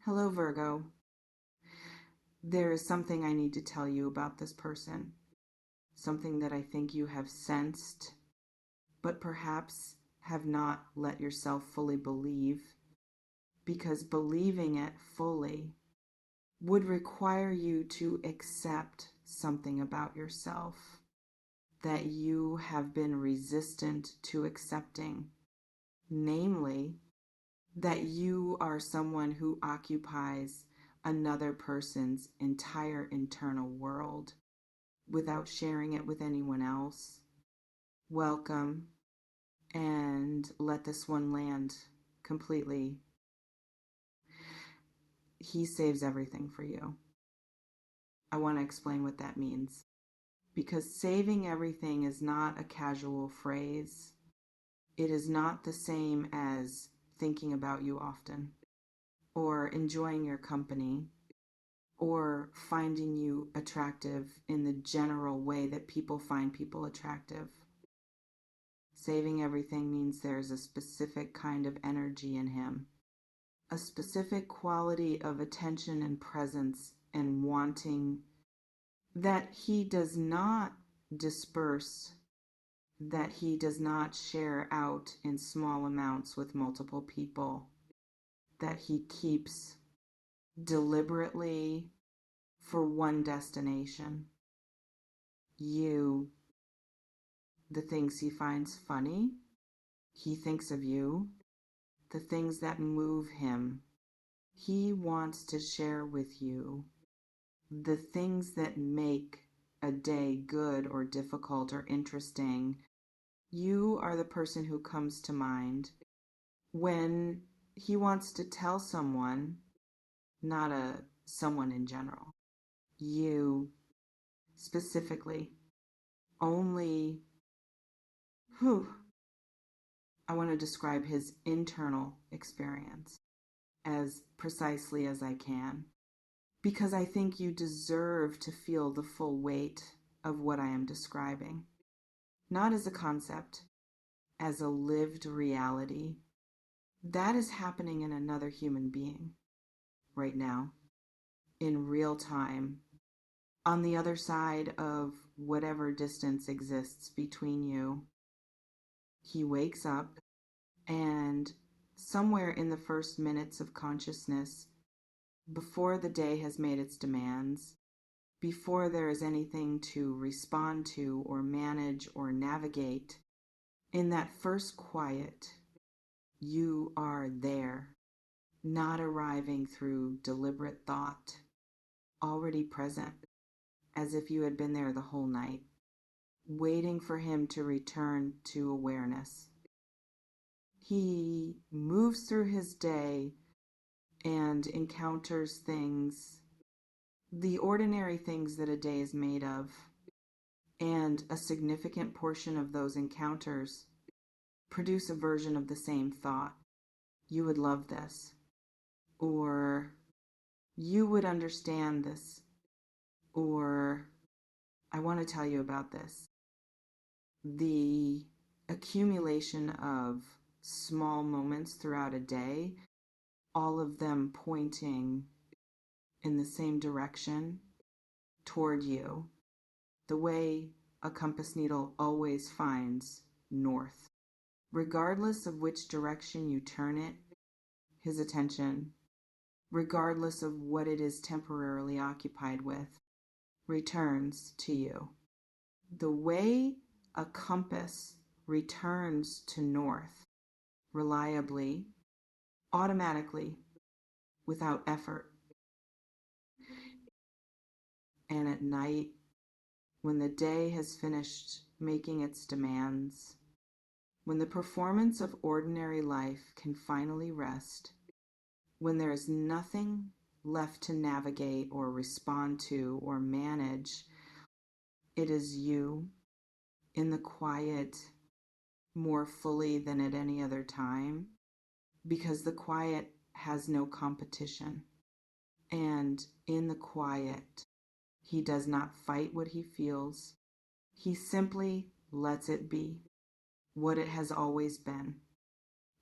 Hello, Virgo. There is something I need to tell you about this person. Something that I think you have sensed, but perhaps have not let yourself fully believe, because believing it fully would require you to accept something about yourself that you have been resistant to accepting, namely, that you are someone who occupies another person's entire internal world without sharing it with anyone else. Welcome, and let this one land completely. He saves everything for you. I want to explain what that means, because saving everything is not a casual phrase. It is not the same as thinking about you often, or enjoying your company, or finding you attractive in the general way that people find people attractive. Saving everything means there's a specific kind of energy in him, a specific quality of attention and presence and wanting that he does not disperse, that he does not share out in small amounts with multiple people, that he keeps deliberately for one destination. You. The things he finds funny, he thinks of you. The things that move him, he wants to share with you. The things that make a day good or difficult or interesting, you are the person who comes to mind when he wants to tell someone, not someone in general. You specifically. Only I want to describe his internal experience as precisely as I can, because I think you deserve to feel the full weight of what I am describing, not as a concept, as a lived reality. That is happening in another human being right now, in real time, on the other side of whatever distance exists between you. He wakes up, and somewhere in the first minutes of consciousness, before the day has made its demands, before there is anything to respond to or manage or navigate, in that first quiet, you are there, not arriving through deliberate thought, already present, as if you had been there the whole night, waiting for him to return to awareness. He moves through his day and encounters things, the ordinary things that a day is made of, and a significant portion of those encounters produce a version of the same thought. You would love this, or you would understand this, or I want to tell you about this. The accumulation of small moments throughout a day, all of them pointing in the same direction toward you, the way a compass needle always finds north. Regardless of which direction you turn it, his attention, regardless of what it is temporarily occupied with, returns to you. The way a compass returns to north, reliably, automatically, without effort. And at night, when the day has finished making its demands, when the performance of ordinary life can finally rest, when there is nothing left to navigate or respond to or manage, it is you in the quiet more fully than at any other time, because the quiet has no competition. And in the quiet, he does not fight what he feels. He simply lets it be what it has always been,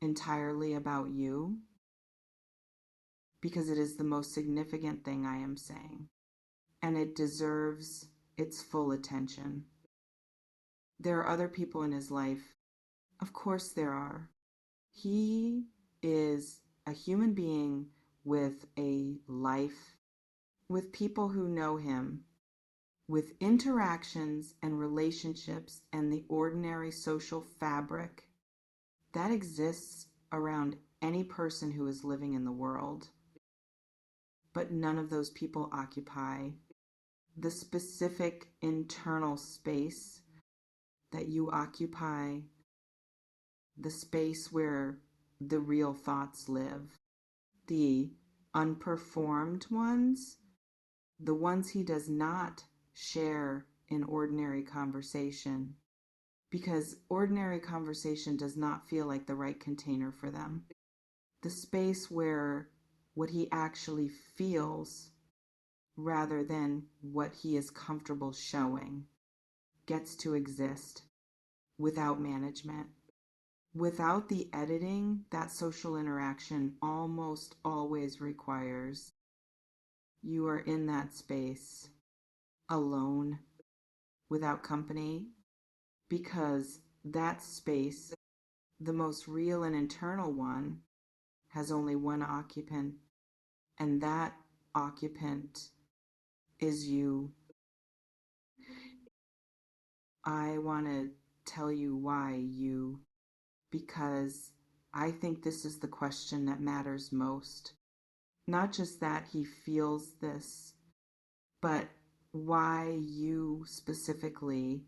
entirely about you because it is the most significant thing I am saying, and it deserves its full attention. There are other people in his life. Of course there are. He is a human being with a life, with people who know him, with interactions and relationships and the ordinary social fabric that exists around any person who is living in the world. But none of those people occupy the specific internal space that you occupy, the space where the real thoughts live, the unperformed ones, the ones he does not share in ordinary conversation, because ordinary conversation does not feel like the right container for them. The space where what he actually feels, rather than what he is comfortable showing, gets to exist without management. Without the editing that social interaction almost always requires, you are in that space alone, without company, because that space, the most real and internal one, has only one occupant, and that occupant is you. I want to tell you why you, because I think this is the question that matters most. Not just that he feels this, but why you specifically,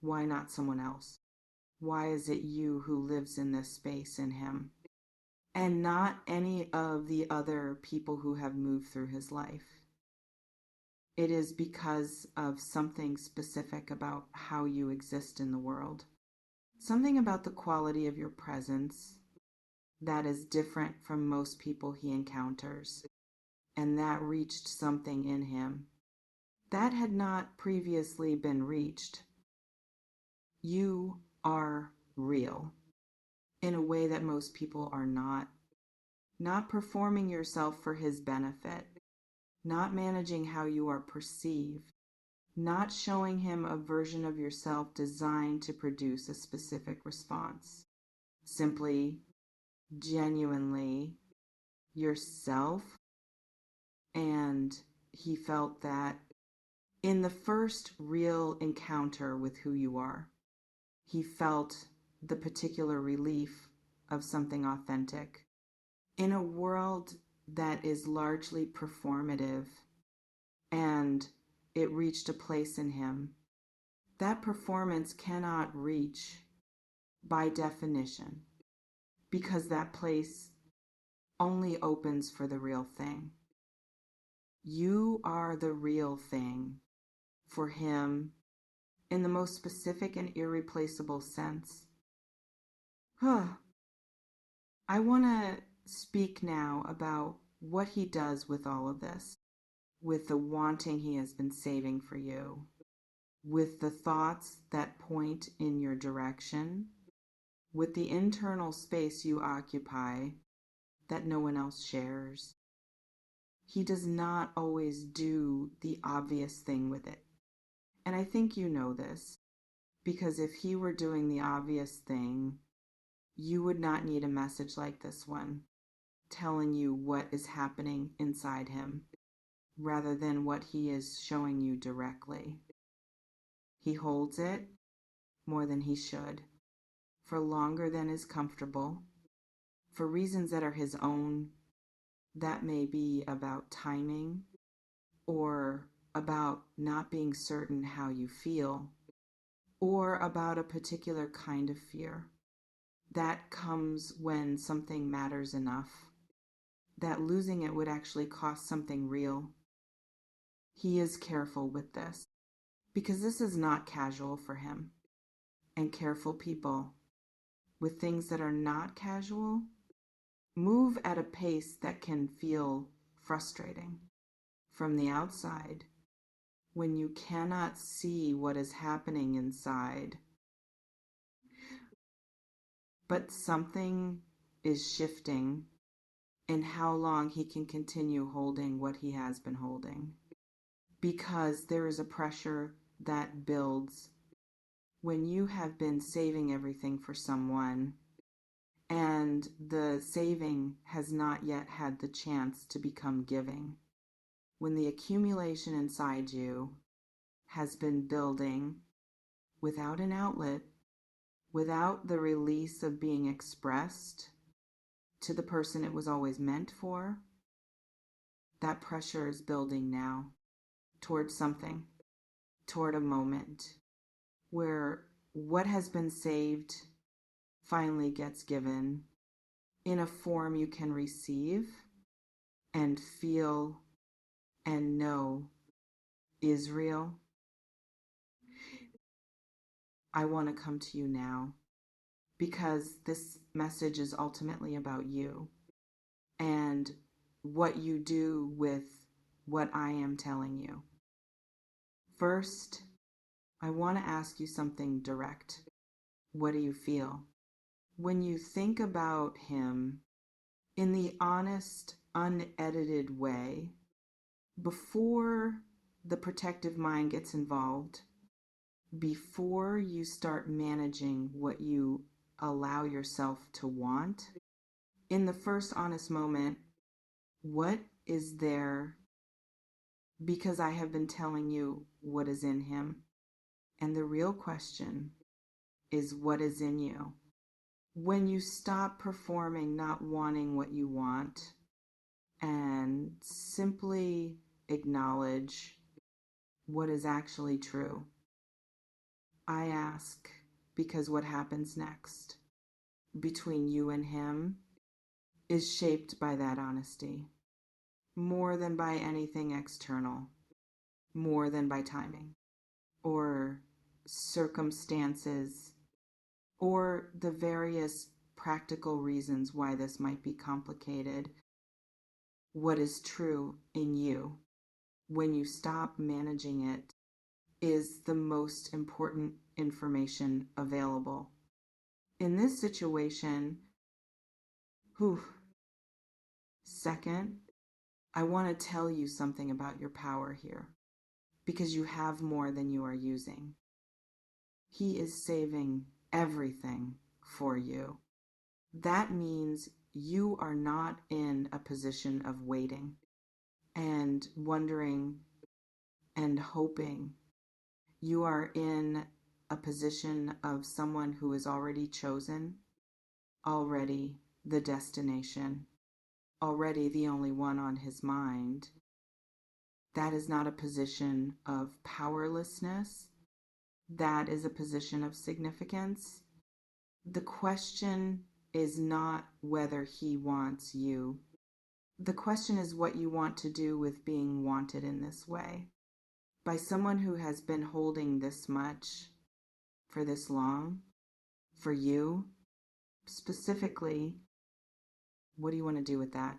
why not someone else? Why is it you who lives in this space in him, and not any of the other people who have moved through his life? It is because of something specific about how you exist in the world. Something about the quality of your presence that is different from most people he encounters, and that reached something in him that had not previously been reached. You are real in a way that most people are not performing yourself for his benefit, not managing how you are perceived, not showing him a version of yourself designed to produce a specific response. Simply, genuinely yourself. And he felt that in the first real encounter with who you are, he felt the particular relief of something authentic. In a world that is largely performative, and it reached a place in him that performance cannot reach by definition, because that place only opens for the real thing. You are the real thing for him in the most specific and irreplaceable sense. I want to speak now about what he does with all of this, with the wanting he has been saving for you, with the thoughts that point in your direction, with the internal space you occupy that no one else shares. He does not always do the obvious thing with it. And I think you know this, because if he were doing the obvious thing, you would not need a message like this one, telling you what is happening inside him, rather than what he is showing you directly. He holds it more than he should, for longer than is comfortable, for reasons that are his own. That may be about timing, or about not being certain how you feel, or about a particular kind of fear that comes when something matters enough that losing it would actually cost something real. He is careful with this, because this is not casual for him. And careful people with things that are not casual move at a pace that can feel frustrating from the outside when you cannot see what is happening inside. But something is shifting and how long he can continue holding what he has been holding. Because there is a pressure that builds when you have been saving everything for someone and the saving has not yet had the chance to become giving. When the accumulation inside you has been building without an outlet, without the release of being expressed to the person it was always meant for, that pressure is building now toward something, toward a moment where what has been saved finally gets given in a form you can receive and feel and know is real. I want to come to you now because this message is ultimately about you and what you do with what I am telling you. First, I want to ask you something direct. What do you feel? When you think about him in the honest, unedited way, before the protective mind gets involved, before you start managing what you allow yourself to want, in the first honest moment, what is there? Because I have been telling you what is in him. And the real question is what is in you? When you stop performing not wanting what you want and simply acknowledge what is actually true. I ask because what happens next between you and him is shaped by that honesty, more than by anything external, more than by timing or circumstances or the various practical reasons why this might be complicated. What is true in you when you stop managing it is the most important information available. In this situation, second, I want to tell you something about your power here because you have more than you are using. He is saving everything for you. That means you are not in a position of waiting and wondering and hoping. You are in a position of someone who is already chosen, already the destination, already the only one on his mind. That is not a position of powerlessness. That is a position of significance. The question is not whether he wants you. The question is what you want to do with being wanted in this way. By someone who has been holding this much for this long, for you, specifically, what do you want to do with that?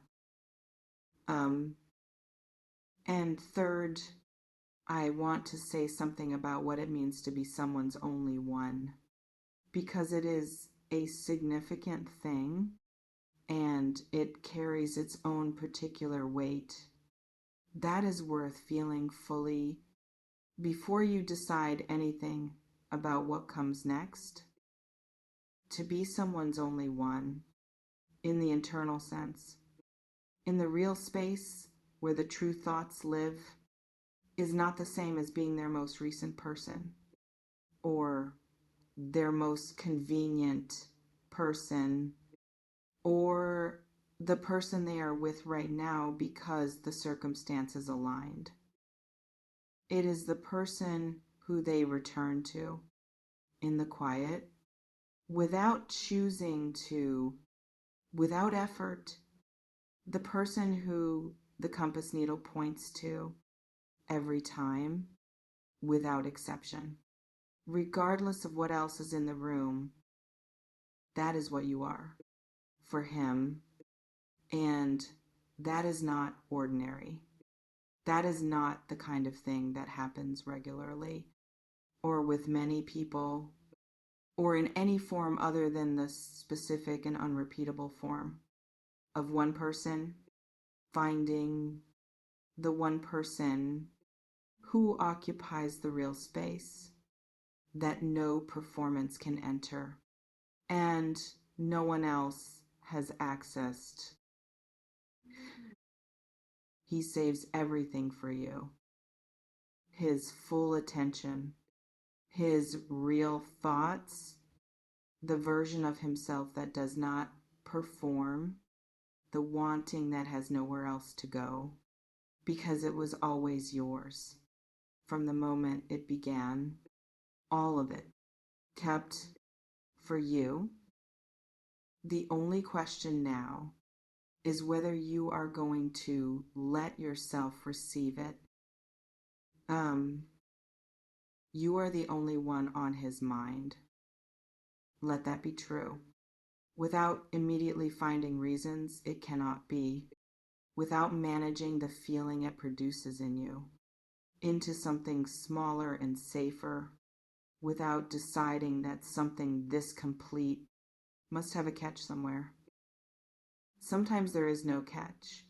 And third, I want to say something about what it means to be someone's only one, because it is a significant thing and it carries its own particular weight. That is worth feeling fully before you decide anything about what comes next. To be someone's only one, in the internal sense, in the real space where the true thoughts live, is not the same as being their most recent person or their most convenient person or the person they are with right now because the circumstances aligned. It is the person who they return to in the quiet without choosing to, without effort, the person who the compass needle points to every time, without exception. Regardless of what else is in the room, that is what you are for him. And that is not ordinary. That is not the kind of thing that happens regularly or with many people or in any form other than the specific and unrepeatable form. of one person, finding the one person who occupies the real space that no performance can enter and no one else has accessed. He saves everything for you. His full attention, his real thoughts, the version of himself that does not perform, the wanting that has nowhere else to go, because it was always yours. From the moment it began, all of it kept for you. The only question now is whether you are going to let yourself receive it. You are the only one on his mind. Let that be true. Without immediately finding reasons, it cannot be. Without managing the feeling it produces in you into something smaller and safer, without deciding that something this complete must have a catch somewhere. Sometimes there is no catch.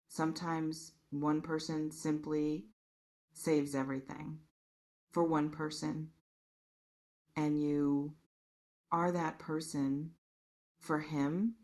Sometimes one person simply saves everything for one person, and you are that person for him